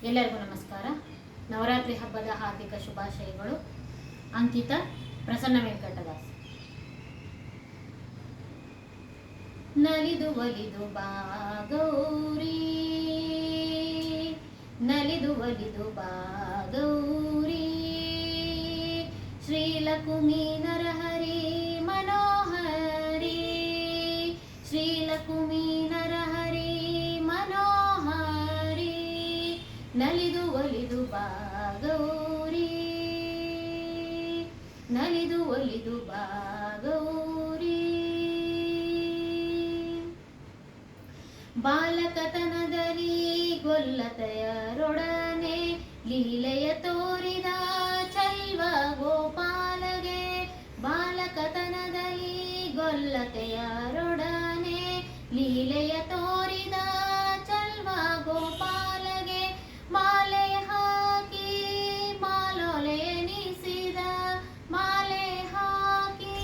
ಎಲ್ಲರಿಗೂ ನಮಸ್ಕಾರ. ನವರಾತ್ರಿ ಹಬ್ಬದ ಹಾರ್ದಿಕ ಶುಭಾಶಯಗಳು. ಅಂಕಿತ, ಪ್ರಸನ್ನ ವೆಂಕಟದಾಸ್. ನಲಿದು ಒಲಿದು ಬಾ ಗೌರಿ, ನಲಿದು ಒಲಿದು ಬಾ ಗೌರಿ, ಶ್ರೀಲಕುಮಿ ನರಹರಿ ಮನೋಹರಿ, ಶ್ರೀಲಕುಮಿ ನರಹರಿ ಮನೋಹರಿ, ನಲಿದು ಒಲಿದು ಬಾ ಗೌರಿ, ನಲಿದು ಒಲಿದು ಬಾ ಗೌರಿ. ಬಾಲಕತನದಲ್ಲಿ ಗೊಲ್ಲತೆಯರೊಡನೆ ಲೀಲೆಯ ತೋರಿದ ಚೈವ ಗೋಪಾಲಗೆ, ಬಾಲಕತನದಲ್ಲಿ ಗೊಲ್ಲತೆಯರೊಡನೆ ಲೀಲೆಯ ತೋರಿದ ಚಲ್ವ ಗೋಪಾಲಗೆ, ಮಾಲೆ ಹಾಕಿ ಮಾಲೊಲೆಯನಿಸಿದ, ಮಾಲೆ ಹಾಕಿ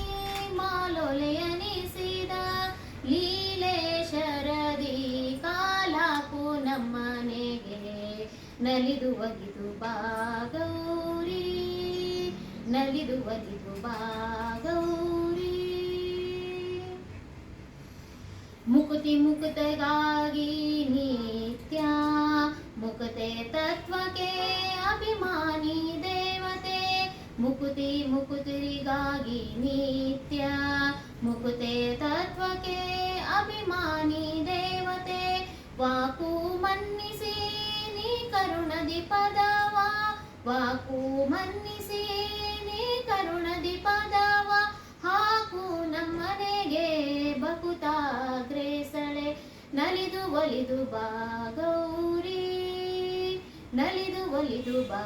ಮಾಲೊಲೆಯನಿಸಿದ ಲೀಲೆ ಶರದಿ ಕಾಲಾಕು ನಮ್ಮನೆಗೆ, ನಲಿದು ಒಲಿದು ಬಾ ಗೌರಿ, ನಲಿದು ಒಲಿದು ಬಾ ಗೌರಿ. ಮುಕುತಿ ಮುಕುತೆಗಾಗಿ ನಿತ್ಯ, ಮುಕುತೆ ತತ್ವಕ್ಕೆ ಅಭಿಮಾನಿ ದೇವತೆ, ಮುಕುತಿ ಮುಕುತಿಗಾಗಿ ನಿತ್ಯ, ಮುಕುತೆ ತತ್ವಕ್ಕೆ ಅಭಿಮಾನಿ ದೇವತೆ, ವಾಕು ಮನ್ನಿಸಿ ನೀ ಕರುಣದಿ ಪದವ, ವಾಕು ಮನ್ನಿಸಿ ನೀ ಕರುಣದಿ ಪದವ ಹಾಕು ನಮ್ಮನೆಗೆ ಬಕುತಾಗ್ರೇಸಳೆ, ನಲಿದು ಒಲಿದು ಬಾ ಗೌರಿ, ನಲಿದು ಒಲಿದು ಬಾ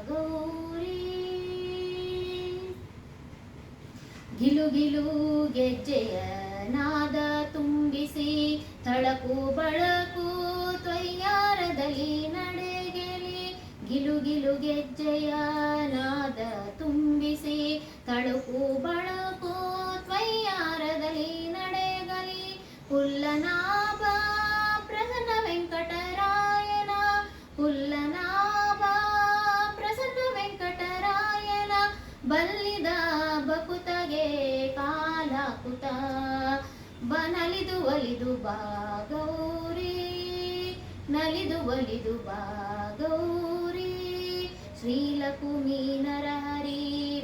ಗೌರಿ. ಗಿಲು ಗಿಲು ಗೆಜ್ಜೆಯ ನಾದ ತುಂಬಿಸಿ ಥಳಕು ಬಳಕು ತ್ವಯ್ಯಾರದಲ್ಲಿ ನಡೆಗೆಲಿ, ಗಿಲು ಗಿಲು ಗೆಜ್ಜೆಯ ನಾದ ತುಂಬಿಸಿ ಥಳಕು ಬಳಕು ತ್ವಯ್ಯಾರದಲ್ಲಿ ನಡೆಗಲಿ, ಹುಲ್ಲನಾಭ ಪ್ರಸನ್ನ ವೆಂಕಟರಾಯನ, ಹುಲ್ಲನಾಭ ಪ್ರಸನ್ನ ವೆಂಕಟರಾಯನ ಬಲ್ಲಿದ ಬಕುತಗೆ ಕಾಲಾಕುತ, ನಲಿದು ಒಲಿದು ಬಾ ಗೌರಿ, ನಲಿದು ಒಲಿದು ಬಾ ಗೌರಿ, ಶ್ರೀಲಕುಮಿ ನರಹರಿ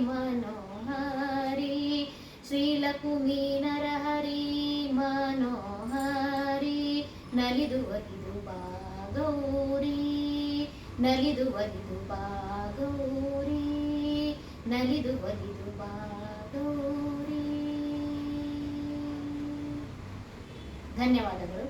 ಮನೋಹರಿ, ಶ್ರೀಲಕುಮಿ ನರಹರಿ ಮನೋಹರಿ, ನಲಿದು ಒಲಿದು ಬಾ ಗೌರಿ, ನಲಿದು ಒಲಿದು ಬಾ ಗೌರಿ, ನಲಿದು ಒಲಿದು ಬಾ ಗೌರಿ. ಧನ್ಯವಾದಗಳು.